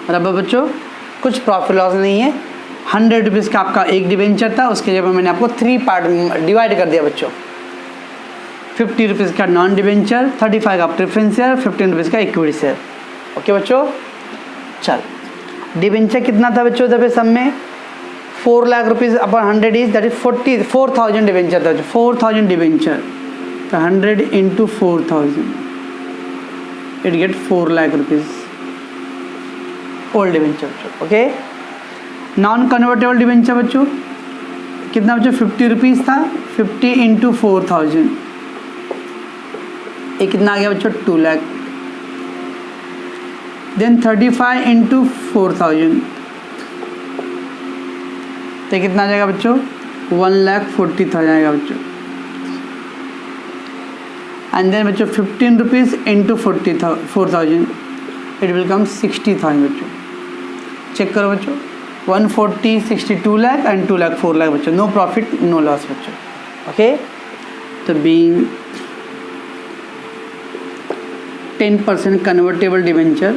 अब बच्चों कुछ प्रॉफिट लॉस नहीं है, 100 रुपीज़ का आपका एक डिवेंचर था, उसके जगह मैंने आपको 3 पार्ट में डिवाइड कर दिया बच्चों। 50 रुपीज़ का नॉन डिवेंचर, 35 का प्रेफरेंस शेयर, 15 रुपीज़ का इक्विटी शेयर। ओके बच्चों। चल डिवेंचर कितना था बच्चों? जब सब में 4 lakh rupees upon 100 is that is 4,000 debenture था, 4,000 डिवेंचर, तो 100 into 4,000 it get 4 lakh rupees old debenture बच्चों। ओके। नॉन कन्वर्टेबल डिवेंचर बच्चों कितना बच्चों? 50 रुपीज़ था, 50 इंटू 4,000 ये कितना आ गया बच्चों? 2 लाख। देन 35 इंटू 4,000 तो कितना आ जाएगा बच्चों? 1,40,000 आएगा बच्चों। एंड देन बच्चों 15 rupees into 4,000 it will come 60,000 बच्चों। चेक करो बच्चों, 140, 62 लाख एंड 2 लाख 4 लाख बच्चों। नो प्रॉफिट नो लॉस बच्चों। ओके। तो being 10% convertible debenture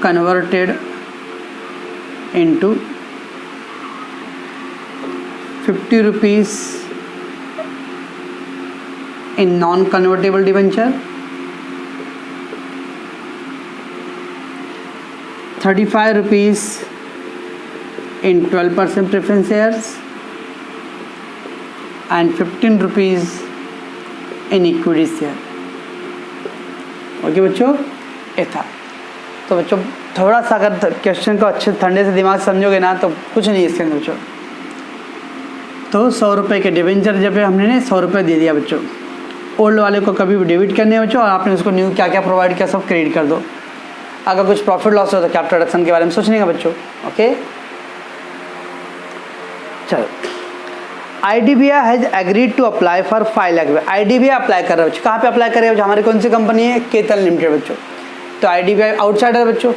converted into 50 rupees in non-convertible debenture, 35 rupees in 12% preference shares and 15 rupees in equity share। Okay बच्चों, ये था। तो बच्चों थोड़ा सा अगर क्वेश्चन को अच्छे ठंडे से दिमाग से समझोगे ना तो कुछ नहीं इसके अंदर बच्चों। तो 100 रुपये के डिवेंचर जब हमने 100 रुपये दे दिया बच्चों, ओल्ड वाले को कभी भी डेबिट करने हैं बच्चों, और आपने उसको न्यू क्या क्या प्रोवाइड किया सब क्रेडिट कर दो। अगर कुछ प्रॉफिट लॉस हो तो कैपिटल रिडक्शन के बारे में सोचने का बच्चों। ओके चलो, IDBI has agreed to apply for 5 lakh. IDBI apply कर रहे बच्चों, कहाँ पे अप्लाई कर रहे हैं बच्चों? हमारी कौन सी कंपनी है? केतन लिमिटेड बच्चों। तो IDBI आउटसाइडर बच्चों,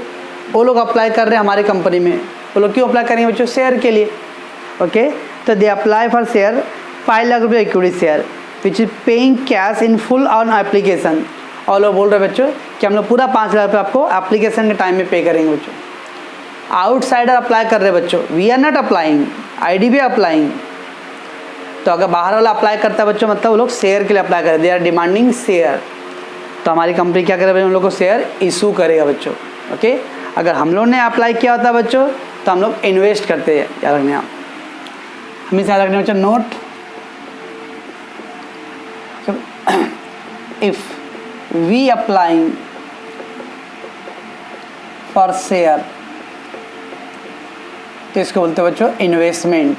वो लोग अप्लाई कर रहे हैं हमारी कंपनी में। वो लोग क्यों अप्लाई करेंगे बच्चों? शेयर के लिए। ओके, तो they apply for share 5 lakh रुपये equity share which is paying cash in full on application. और लोग बोल रहे हैं बच्चों कि हम लोग पूरा 5 लाख रुपये आपको एप्लीकेशन के टाइम में पे करेंगे बच्चों। आउटसाइडर अप्लाई कर रहे हैं बच्चों, we are not applying, IDBI applying. तो अगर बाहर वाला अप्लाई करता है बच्चों, मतलब वो लोग शेयर के लिए अप्लाई करें, दे आर डिमांडिंग शेयर। तो हमारी कंपनी क्या करे बच्चों? हम लोग को शेयर इशू करेगा बच्चों। ओके, अगर हम लोग ने अप्लाई किया होता बच्चों तो हम लोग इन्वेस्ट करते हैं। याद रखने आप, हमेशा याद रखने बच्चों note, if we applying for share तो इसको बोलते हैं बच्चों इन्वेस्टमेंट।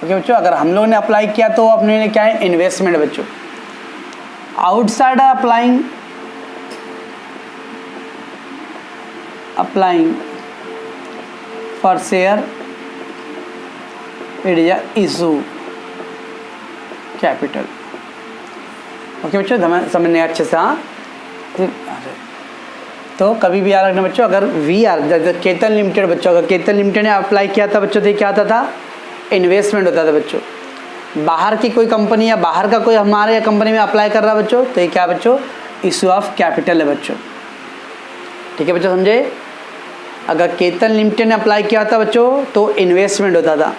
ओके बच्चों, अगर हम लोग ने अप्लाई किया तो अपने लिए क्या है? इन्वेस्टमेंट बच्चों। Outsider applying for share it is issue capital. Okay बच्चों, समझने अच्छे से। हाँ तो कभी भी याद रखना बच्चों, अगर वी आर जैसे केतन लिमिटेड बच्चों, अगर केतन लिमिटेड ने अप्लाई किया था बच्चों तो ये क्या आता था, इन्वेस्टमेंट होता था बच्चों। बाहर की कोई कंपनी या बाहर का कोई हमारे कंपनी में अप्लाई कर रहा है बच्चों तो ये क्या बच्चों, इशू ऑफ कैपिटल है बच्चों। ठीक है बच्चों, समझे। अगर केतन लिमिटेड ने अप्लाई किया था बच्चों तो इन्वेस्टमेंट होता था।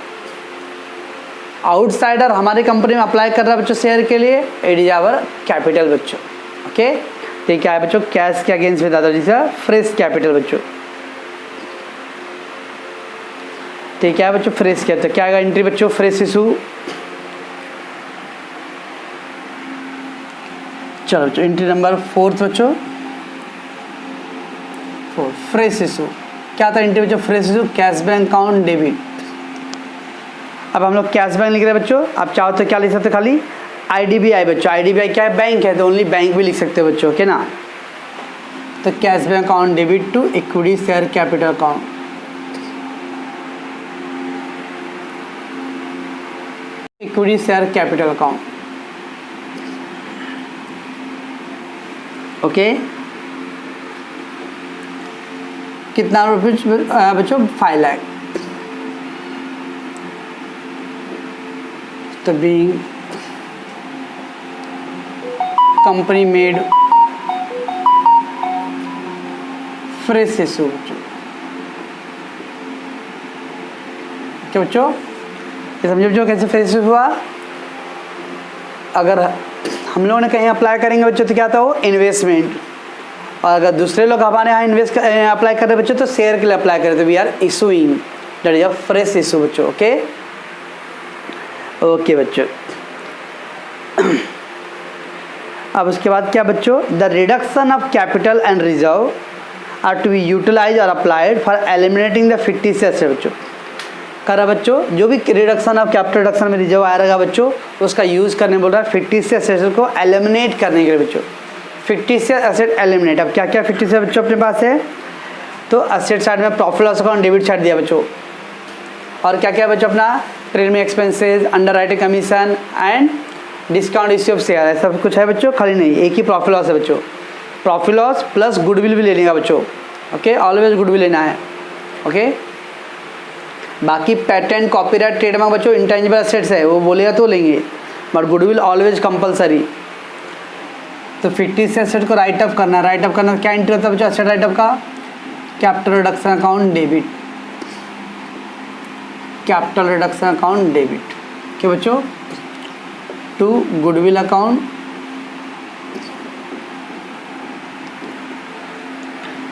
आउटसाइडर हमारी कंपनी में अप्लाई कर रहा है बच्चों शेयर के लिए, इट इज आवर कैपिटल बच्चों। ओके, तो ये क्या है बच्चों, कैश के अगेंस्ट में था जिसका फ्रेश कैपिटल बच्चों। तो क्या है बच्चों, फ्रेश क्या, तो क्या आएगा एंट्री बच्चों, फ्रेश इशू। चलो बच्चों एंट्री नंबर 4 बच्चों, 4 फ्रेश इशू। क्या था एंट्री बच्चों, fresh issue, cash bank account debit. अब हम लोग कैश बैंक लिख रहे हैं बच्चों, आप चाहो तो क्या लिख सकते हो, खाली IDBI बच्चों। IDBI क्या है, बैंक है, तो ओनली बैंक भी लिख सकते हो बच्चों, ओके ना। तो cash bank account debit to equity share capital account. Equity share capital account, okay. कितना रुपये बच्चों, 5 लाख। तो being company made fresh issue बच्चों। क्या बच्चों, ये समझो बच्चों कैसे फ्रेश इशू हुआ। अगर हम लोगों ने कहीं अप्लाई करेंगे बच्चों तो क्या था वो, इन्वेस्टमेंट। और अगर दूसरे लोग हमारे यहाँ अप्लाई कर रहे बच्चों तो शेयर के लिए अप्लाई कर रहे थे, we are issuing, that is a fresh issue बच्चों। ओके ओके बच्चों। अब उसके बाद क्या बच्चों, the reduction of capital and reserve are to be utilise और applied for eliminating the fictitious asset बच्चों। करा बच्चों, जो भी रिडक्शन ऑफ कैपिटल रिडक्शन में रिजर्व आ रहेगा बच्चों उसका यूज़ करने बोल रहा है फिक्टिशियस एसेट को एलिमिनेट करने के लिए बच्चों। फिक्टिशियस एसेट एलिमिनेट, अब क्या क्या फिक्टिशियस बच्चों अपने पास है, तो एसेट साइड में profit loss account debit side दिया बच्चों। और क्या क्या बच्चों अपना, trade expenses, under writing commission and discount issue of share, ऐसा कुछ है बच्चों, खाली नहीं, एक ही प्रॉफिट लॉस है बच्चों। प्रॉफिट लॉस प्लस गुडविल भी ले लेगा बच्चों, ओके, ऑलवेज गुडविल लेना है, ओके। बाकी पेटेंट, कॉपीराइट, ट्रेडमार्क बच्चों इंटेंजिबल एसेट्स है, वो बोलेगा तो लेंगे, बट गुडविल ऑलवेज कंपलसरी। तो फिक्टिशियस एसेट को राइट अप करना, राइट अप करना क्या एंट्री होता है बच्चों, एसेट राइट अप का, capital reduction account debit, capital reduction account debit, क्या बच्चों, टू गुडविल अकाउंट,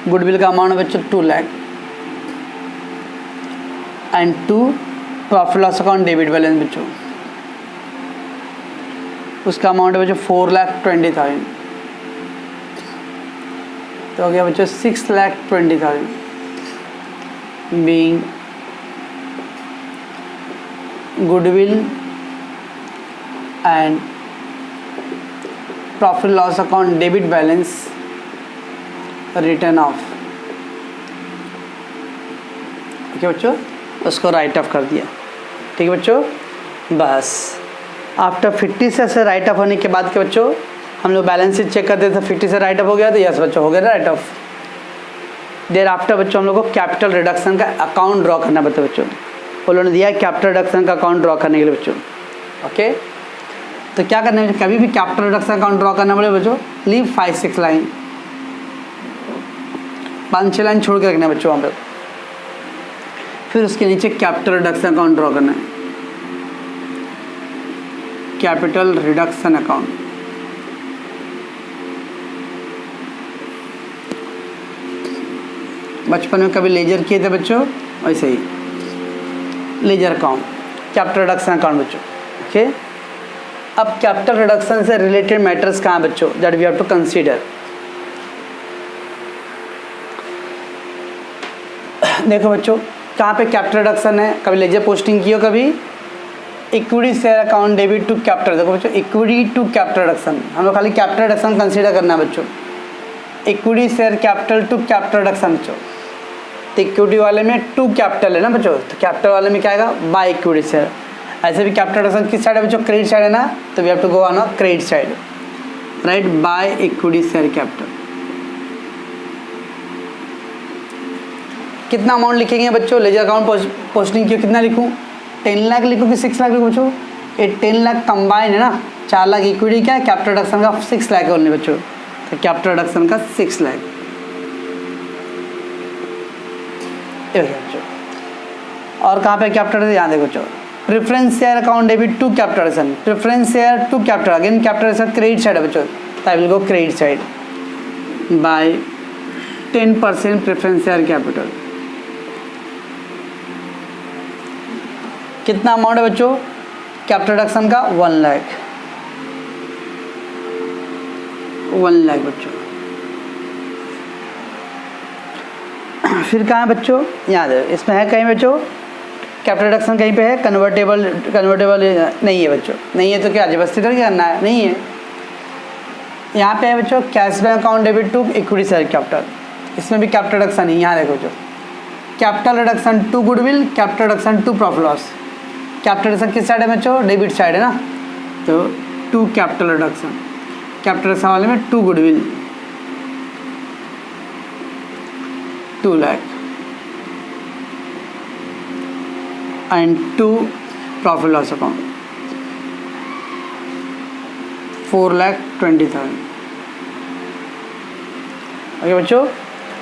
गुडविल का अमाउंट बच्चों 2 lakh and to profit loss account debit balance बच्चों, उसका अमाउंट है बच्चों 4,20,000, तो हो गया बच्चों 6,20,000 being goodwill and profit loss account debit balance return of, ठीक है बच्चों, उसको राइट ऑफ कर दिया। ठीक है बच्चों, बस आफ्टर 50 से राइट ऑफ होने के बाद के बच्चों हम लोग बैलेंस शीट चेक करते थे, 50 से राइट ऑफ हो गया तो यस बच्चों हो गया राइट ऑफ। देर आफ्टर बच्चों हम लोग को कैपिटल रिडक्शन का अकाउंट ड्रॉ करना पड़ता है बच्चों, उन्होंने दिया है कैपिटल रिडक्शन का अकाउंट ड्रॉ करने के लिए बच्चों, ओके। तो क्या करना है, कभी भी कैपिटल रिडक्शन अकाउंट ड्रॉ करना पड़े बच्चों, लीव 5-6 लाइन, 5-6 लाइन छोड़ के रखना है बच्चों वहाँ पे। फिर उसके नीचे कैपिटल रिडक्शन अकाउंट ड्रॉ करना है, कैपिटल रिडक्शन अकाउंट, बचपन में कभी लेजर किए थे बच्चों, वैसे ही ledger account, capital reduction account बच्चों, ओके। अब कैपिटल रिडक्शन से रिलेटेड मैटर्स कहाँ हैं बच्चों, that we have to consider. देखो बच्चों कहाँ पे कैपिटल रिडक्शन है, कभी लेजर पोस्टिंग की हो, कभी equity share account debit to capital. देखो बच्चों इक्विटी टू कैपिटल रिडक्शन, हम लोग खाली कैपिटल रिडक्शन कंसीडर करना है बच्चों, equity share capital to capital reduction बच्चों। तो इक्विटी वाले में टू कैपिटल है ना बच्चों, तो कैपिटल वाले में क्या आएगा, बाय इक्विटी शेयर। ऐसे भी कैपिटल रिडक्शन किस साइड है बच्चों, क्रेडिट साइड है ना, तो we have to go on a credit side, right, by equity share capital. कितना अमाउंट लिखेंगे बच्चों, लेजर अकाउंट पोस्टिंग की कितना लिखूँ, 10 लाख लिखूँ कि 6 लाख लिखूँ बच्चों, ये 10 लाख कंबाइन है ना, 4 लाख इक्विटी क्या है, कैपिटल रिडक्शन का 6 लाख है ओनली बच्चों, तो कैपिटल रिडक्शन का 6 लाख। बच्चों और कहाँ पे कैपिटल, यहाँ देखो बच्चों, preference share account debit to capital reduction, preference share to capital, again capital reduction credit side है बच्चों, तो I will go credit side by 10% preference share capital. कितना अमाउंट है बच्चों कैपिटल रिडक्शन का, 1 लाख, 1 लाख बच्चों। फिर कहाँ है बच्चों, याद है इसमें है कहीं बच्चों कैपिटल रिडक्शन कहीं पे है, कन्वर्टेबल नहीं है बच्चों, नहीं है तो क्या जबरदस्ती तो क्या करना है, नहीं है। यहाँ पे है बच्चों cash bank account debit to equity share capital, इसमें भी कैपिटल रिडक्शन है। यहाँ देखो बच्चों capital reduction to goodwill, capital reduction to profit loss, capital reduction किस साइड है बच्चों, डेबिट साइड है ना, तो to capital reduction, capital reduction वाले में to goodwill 2 lakh and to profit loss account 4,20,000। Okay बच्चों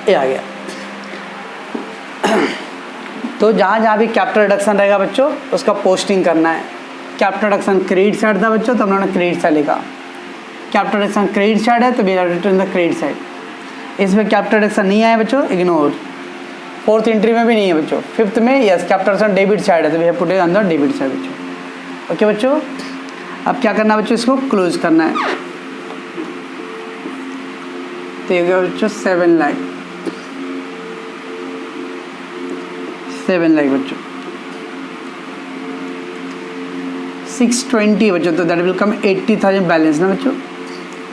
ये आ गया। तो जहाँ जहाँ भी कैपिटल रिडक्शन रहेगा बच्चों उसका पोस्टिंग करना है। कैपिटल रिडक्शन क्रेडिट साइड था बच्चों तो हम लोगों ने क्रेडिट साइड लिखा, कैपिटल रिडक्शन क्रेडिट साइड है तो we have written the credit side. इसमें कैपिटल रिडक्शन नहीं आया बच्चों, इग्नोर। फोर्थ एंट्री में भी नहीं है बच्चों, फिफ्थ में yes capital reduction debit side है तो वी हैव पुट इट अंदर डेबिट साइड बच्चों। ओके बच्चों अब क्या करना है बच्चों, इसको क्लोज करना है। तो ये गया बच्चों 7 लाख, 7 लाख बच्चों, 620 बच्चों, तो दैट विल कम 80,000 बैलेंस ना बच्चों।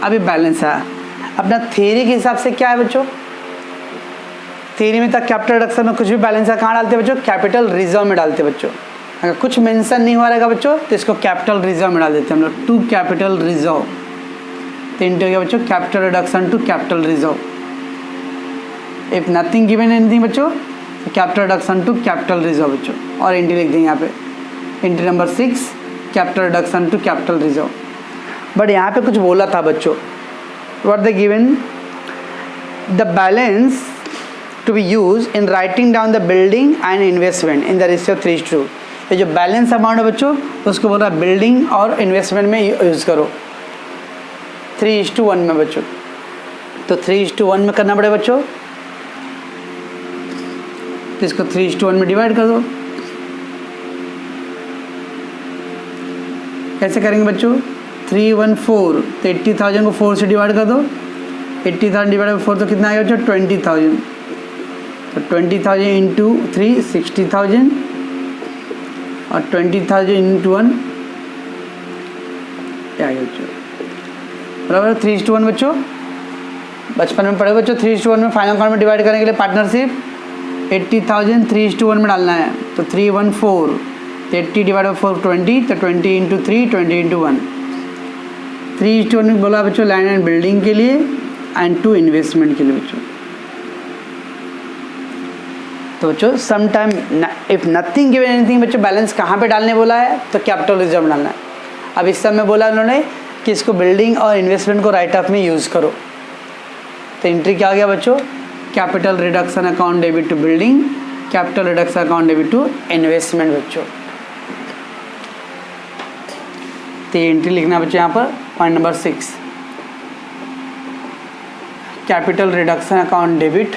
अभी बैलेंस है अपना थ्योरी के हिसाब से क्या है बच्चों, थ्योरी में तक कैपिटल रिडक्शन में कुछ भी बैलेंस है कहाँ डालते हैं बच्चों, कैपिटल रिजर्व में डालते हैं बच्चों। अगर कुछ मेंशन नहीं हुआ रहेगा बच्चों तो इसको कैपिटल रिजर्व में डाल देते हैं हम लोग, टू कैपिटल रिजर्व। तो इंटू गया बच्चों capital reduction to capital reserve. If nothing given anything बच्चों तो capital reduction to capital reserve बच्चों, और एंट्री लिख देंगे यहाँ पे, entry number 6 capital reduction to capital reserve. But यहाँ पे कुछ बोला था बच्चों, what they given the balance to be used in writing down the building and investment in the ratio 3:2। ये जो बैलेंस अमाउंट है बच्चों उसको बोल रहा है बिल्डिंग और इन्वेस्टमेंट में यूज़ करो 3:1 में बच्चों। तो 3:1 में करना पड़ेगा बच्चों, तो इसको 3:1 में डिवाइड कर दो। कैसे करेंगे बच्चों, 314 तो 80,000 को 4 से डिवाइड कर दो, 80,000 डिवाइड बाई 4 तो कितना आएगा बच्चों 20,000। तो 20,000 इंटू 3 60,000 और 20,000 इंटू 1 क्या है बच्चों बराबर 3:1 बच्चों। बचपन में पढ़े बच्चों 3:1 में फाइनल अकाउंट में डिवाइड करने के लिए पार्टनरशिप 80,000 3:1 में डालना है। तो 314 80 डिवाइड बाई 4 20, तो 20 इंटू 3 20 इंटू 1। 3:1 में बोला बच्चों लैंड एंड बिल्डिंग के लिए एंड टू इन्वेस्टमेंट के लिए बच्चों। तो बच्चों some time if nothing given anything बच्चों बैलेंस कहाँ पे डालने बोला है, तो कैपिटल रिजर्व में डालना है। अब इस सब में बोला उन्होंने कि इसको बिल्डिंग और इन्वेस्टमेंट को राइट ऑफ में यूज़ करो। तो एंट्री क्या आ गया बच्चों, capital reduction account debit to building, capital reduction account debit to investment बच्चों। तो ये एंट्री लिखना बच्चों यहाँ पर point number 6, capital reduction account debit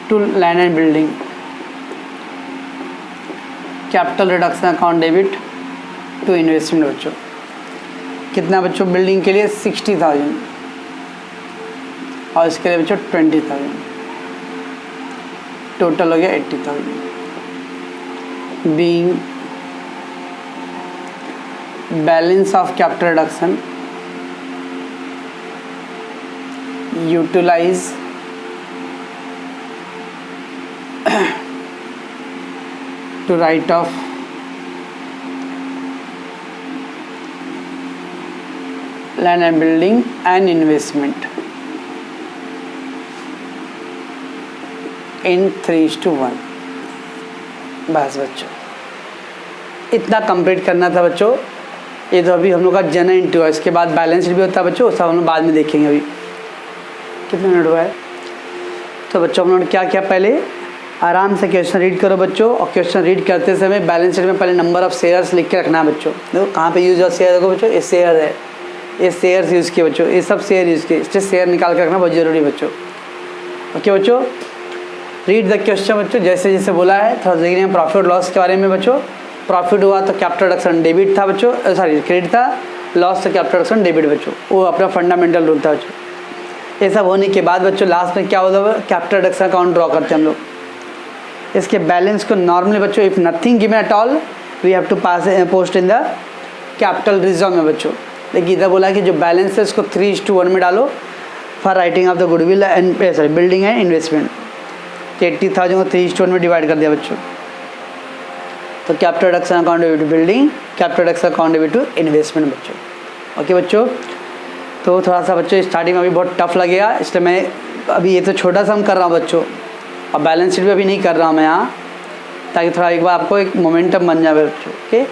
to land and building, capital reduction account debit to investment बच्चों। कितना बच्चों, बिल्डिंग के लिए 60,000 और इसके लिए बच्चों 20,000, टोटल हो गया 80,000। Being balance of capital reduction utilise to write off land and building and investment। In 3:1। बस बच्चों इतना कंप्लीट करना था बच्चों। ये तो अभी हम लोग का जनरल एंट्री हुआ, इसके बाद बैलेंस शीट भी होता है बच्चों, सब हम लोग बाद में देखेंगे। अभी कितने मिनट हुआ है? तो बच्चों हम लोगों ने क्या किया, पहले आराम से क्वेश्चन रीड करो बच्चों, और क्वेश्चन रीड करते समय बैलेंस शीट में पहले नंबर ऑफ शेयर्स लिख के रखना है बच्चों। देखो कहाँ पे यूज ऑफ शेयर, देखो बच्चों ये शेयर है, ये शेयर्स यूज़ किए बच्चों, ये सब शेयर यूज़ किए, इससे शेयर निकाल के रखना बहुत ज़रूरी है बच्चों। ओके बच्चों, रीड द क्वेश्चन बच्चों, जैसे जैसे बोला है थोड़ा देखिए प्रॉफिट लॉस के बारे में बच्चों। प्रॉफिट हुआ तो कैपिटल रिडक्शन डेबिट था बच्चों, सॉरी क्रेडिट था, लॉस तो कैपिटल रिडक्शन डेबिट बच्चों, वो अपना फंडामेंटल रूल था बच्चों। ये सब होने के बाद बच्चों लास्ट में क्या होता है, कैपिटल रिडक्शन अकाउंट ड्रॉ करते हैं हम लोग। इसके बैलेंस को नॉर्मली बच्चों if nothing given at all we have to pass post in the capital reserve में बच्चों। लेकिन इधर बोला कि जो बैलेंस है उसको 3:1 में डालो for writing off the goodwill and sorry building and investment. 80,000 को 3:1 में डिवाइड कर दिया बच्चों। तो capital reduction account debit to building, capital reduction account debit to investment बच्चों। ओके बच्चों, तो थोड़ा सा बच्चों स्टार्टिंग में अभी बहुत टफ लगेगा, इसलिए मैं अभी ये तो छोटा सा हम कर रहा हूँ बच्चों, और बैलेंस शीट भी अभी नहीं कर रहा हूँ मैं यहाँ, ताकि थोड़ा एक बार आपको एक मोमेंटम बन जाए बच्चों। ओके